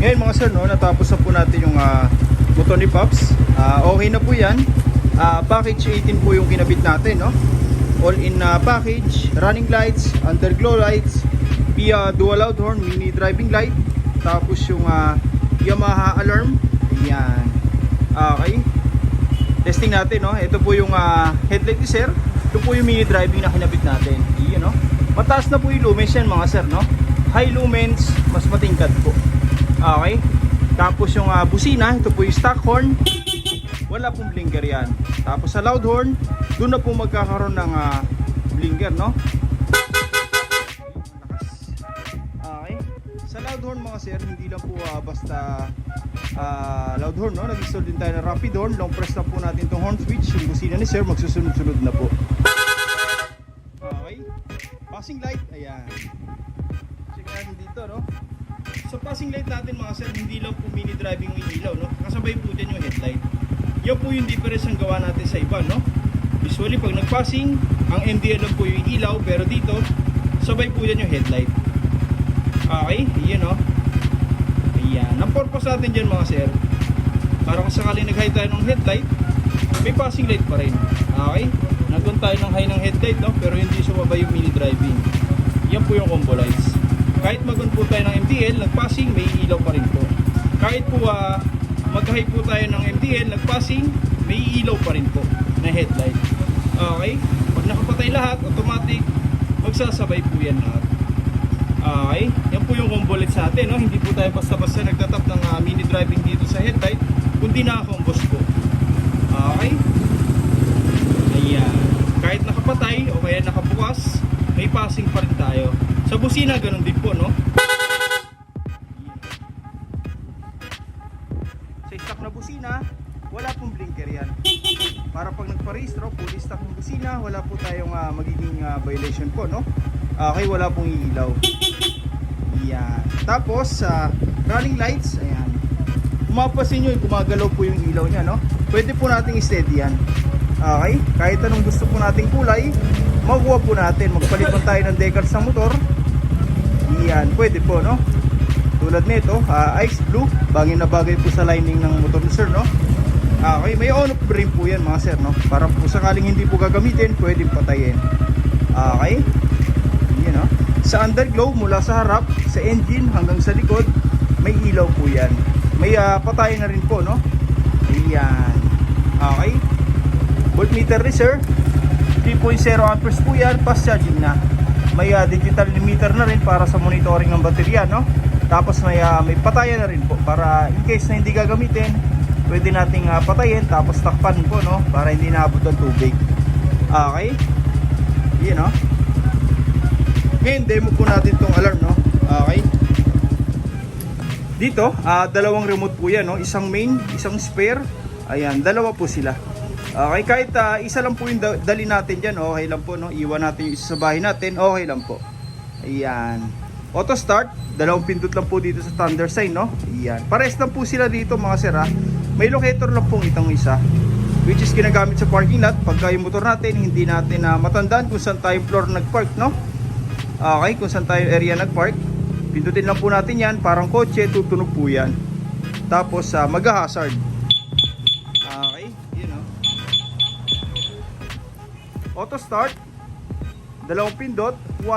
Ngayon mga sir, no, natapos na po natin yung motor ni Pops. Okay na po yan. Package 18 po yung kinabit natin, no? All-in package, running lights, underglow lights, via dual loud horn, mini driving light, tapos yung Yamaha alarm. Ayan. Okay. Testing natin, no? Ito po yung headlight ni sir. Ito po yung mini driving na kinabit natin. Ayan, no? Mataas na po yung lumens yan mga sir, no? High lumens, mas matingkad po. Okay. Tapos yung busina, ito po yung stock horn. Wala pong blinker yan. Tapos sa loud horn, doon na po magkakaroon ng blinker, no? Okay. Sa loud horn mga sir, hindi lang po basta loud horn, no? Nag-install din tayo ng rapid horn. Long press na po natin itong horn switch. Yung busina ni sir, magsusunod-sunod na po. Okay. Passing light, ayan. Check natin dito, no? Sa passing light natin mga sir, hindi lang po mini driving yung ilaw, no? Kasabay po dyan yung headlight. Yan po yung difference ang gawa natin sa iba, no? Usually pag nag-passing, ang MDL lang po yung ilaw, pero dito, sabay po dyan yung headlight. Okay, yun, no? Ayan. Ang purpose natin dyan mga sir, para kung sakaling nag-high tayo ng headlight, may passing light pa rin. Okay? Nagdoon tayo ng high ng headlight, no? Pero hindi sumabay yung mini driving. Yan po yung combo lights. Kahit mag-on po tayo ng MDL, nag-passing, may ilaw pa rin po. Kahit po mag-high po tayo ng MDL, nag-passing, may ilaw pa rin po na headlight. Okay? Pag nakapatay lahat, automatic, magsasabay po yan lahat. Okay? Yan po yung combo lights natin, no? Hindi po tayo basta-basta nagtatap ng mini driving dito sa headlight, kundi naka-combos po. Okay? Ayan. Kahit nakapatay o kaya nakabukas, may passing pa rin tayo. Sa busina, ganun din po, no? Sa stock na busina, wala pong blinker yan. Para pag nagparehistro, fully stock ng busina, wala po tayong magiging violation po, no? Okay, wala pong ilaw. Yan. Tapos, running lights, ayan. Kumapasin nyo, gumagalaw po yung ilaw nya, no? Pwede po nating i-steady yan. Okay? Kahit anong gusto po nating kulay, makuha po natin. Magpalit pa tayo ng decals sa motor. Yan, pwede po, no? Tulad nito, ice blue, bagay na bagay po sa lining ng motor ni sir, no? Okay, may on-off rin po yan mga sir, no? Para po sakaling hindi po gagamitin, pwedeng patayin. Okay? Yan, no? Sa underglow, mula sa harap, sa engine hanggang sa likod, may ilaw po yan. May patayin na rin po, no? Ayan. Okay? Voltmeter ni sir, 3.0 amperes po yan, fast charging na. May digital limiter na rin para sa monitoring ng baterya, no? Tapos may patayan na rin po para in case na hindi gagamitin, pwede nating patayin tapos takpan po, no? Para hindi naabot ang tubig. Okay? Yan, no? Ngayon, demo po natin tong alarm, no? Okay? Dito, dalawang remote po yan, no? Isang main, isang spare. Ayan, dalawa po sila. Okay, kahit isa lang po yung dali natin dyan, okay lang po, no? Iwan natin yung isa sa bahay natin, okay lang po. Ayan. Auto start, dalawang pindot lang po dito sa thunder sign, no? Ayan. Pares lang po sila dito mga sir, ha? May locator lang pong itong isa, which is ginagamit sa parking lot. Pagka yung motor natin, hindi natin matandaan kung saan tayo floor nagpark, no? Okay, kung saan tayo area nagpark, pindutin lang po natin yan, parang kotse, tutunog po yan. Tapos mag-hazard. Okay, yun, no? Auto start, dalawang pindot, 1,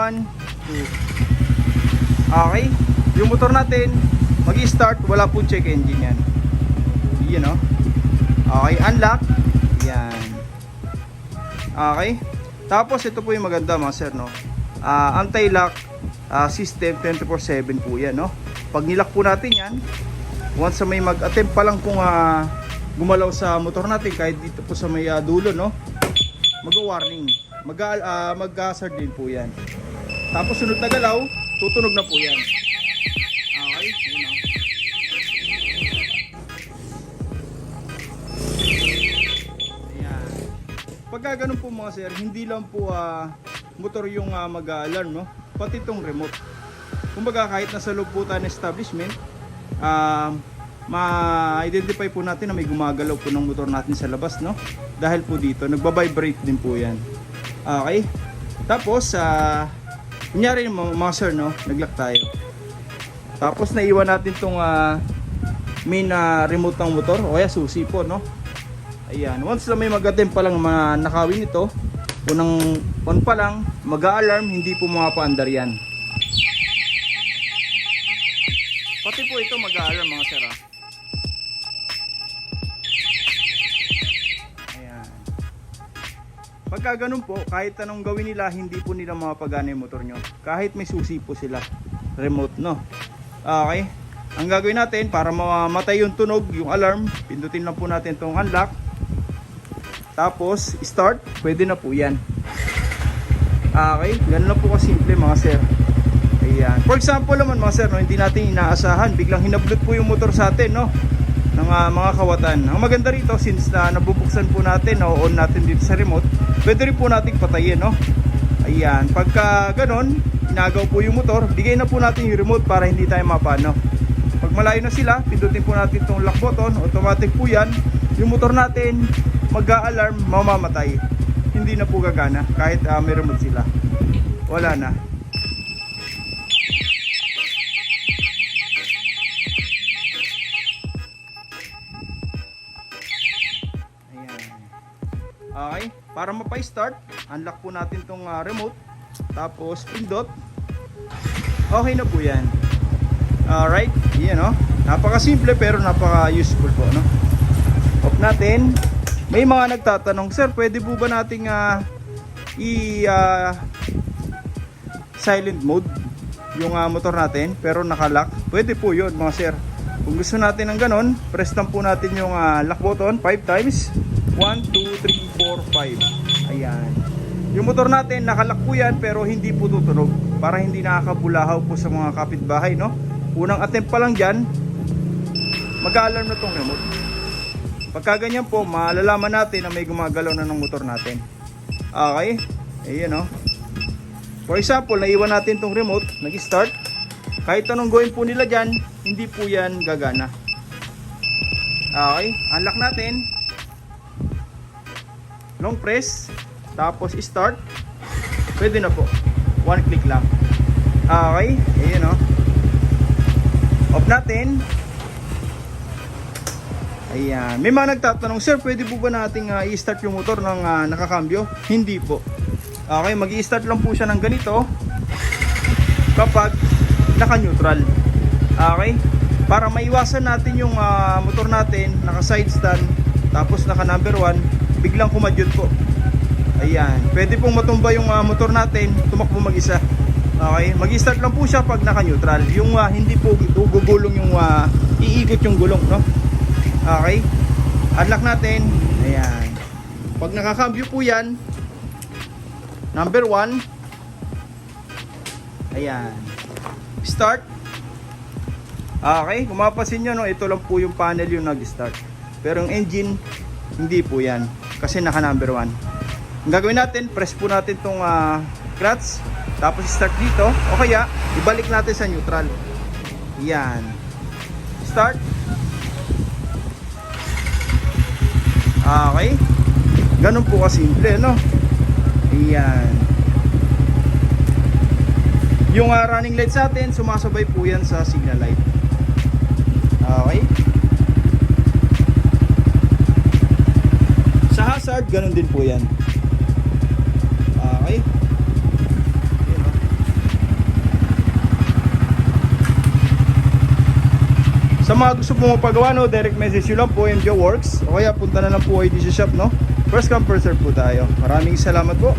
2. Okay, yung motor natin mag-i-start, wala pong check engine yan. Yan, no? Okay, unlock. Yan. Okay, tapos ito po yung maganda mga sir, no? Anti-lock system 24/7 po yan, no? Pag nilock po natin yan, once may mag-attempt pa lang kung gumalaw sa motor natin, kahit dito po sa may dulo, no? Mag-warning, mag-hazard din po yan. Tapos sunod na galaw, tutunog na po yan. Okay, yun, no? Ayan. Pagka ganun po mga sir, hindi lang po motor yung mag-alarm, no? Pati itong remote. Kumbaga kahit nasa loob po tayo ng establishment, ma-identify po natin na may gumagalaw po ng motor natin sa labas, no? Dahil po dito, nagba-vibrate din po yan. Okay? Tapos, kunyari mga sir, no? Nag-lock tayo. Tapos naiwan natin tong main remote ng motor o kaya susi po, no. Ayan, once na may mag-attempt pa lang nakawin ito, unang on pa lang, mag-a-alarm, hindi po mapaandar yan. Pati po ito mag-a-alarm mga sir. Ayan. Pagka ganun po, kahit anong gawin nila, hindi po nila mapagana yung motor nyo. Kahit may susi po sila, remote, no. Okay, ang gagawin natin para mamatay yung tunog, yung alarm, pindutin lang po natin itong unlock. Tapos start, pwede na po yan. Okay, ganun lang po kasimple mga sir. Ayan. For example naman mga sir, no, hindi natin inaasahan, biglang hinablot po yung motor sa atin, no, ng mga kawatan. Ang maganda rito, since nabubuksan po natin, na-on natin dito sa remote, pwede rin po natin patayin, no. Ayan, pagka ganon, inagaw po yung motor, bigay na po natin yung remote para hindi tayo mapano. Pag malayo na sila, pindutin po natin itong lock button, automatic po yan, yung motor natin mag-a-alarm, mamamatay, hindi na po gagana kahit may remote sila, wala na. Ayan. Okay, para mapa-start, unlock po natin tong remote, tapos pindot, okay na po yan. Alright, yan, no? Napaka-simple pero napaka-useful po, no? Off natin. May mga nagtatanong, sir, pwede po ba nating silent mode yung motor natin pero nakalock? Pwede po yun mga sir. Kung gusto natin ng ganon, press lang po natin yung lock button 5 times. 1, 2, 3, 4, 5. Ayan. Yung motor natin nakalock po yan pero hindi po tutunog para hindi nakakabulahaw po sa mga kapitbahay, no? Unang attempt pa lang dyan, mag-alarm na tong remote. Pagka ganyan po, malalaman natin na may gumagalaw na ng motor natin. Okay? Ayan, no? For example, naiwan natin tong remote, nag-start. Kahit anong gawin po nila dyan, hindi po yan gagana. Okay? Unlock natin. Long press. Tapos start. Pwede na po. One click lang. Okay? Ayan, no? Off natin. Ayan. May mga nagtatanong, sir, pwede po ba nating i-start yung motor ng nakakambyo? Hindi po. Okay, mag-i-start lang po siya ng ganito kapag naka-neutral. Okay? Para maiwasan natin yung motor natin naka-side stand tapos naka-number 1, biglang kumadyot po. Ayan. Pwede pong matumba yung motor natin, tumakbo mag-isa. Okay? Mag-i-start lang po siya pag naka-neutral. Yung hindi po gugulong yung iikot yung gulong, no? Okay, unlock natin. Ayan. Pag nakakambyo po yan, number 1. Ayan. Start. Okay, kung mapapansin nyo, no, ito lang po yung panel yung nag-start. Pero yung engine, hindi po yan. Kasi naka number 1. Ang gagawin natin, press po natin itong clutch. Tapos start dito. O kaya, ibalik natin sa neutral. Ayan. Start. Okay, ganun po kasimple, no? Ayan. Yung running light sa atin, sumasabay po yan sa signal light. Okay. Sa hazard, ganun din po yan. Okay. Sa mga gusto po mapagawa, no, direct message nyo lang po, MJ Works. O kaya punta na lang po kayo dito sa shop, no? First come, first serve po tayo. Maraming salamat po.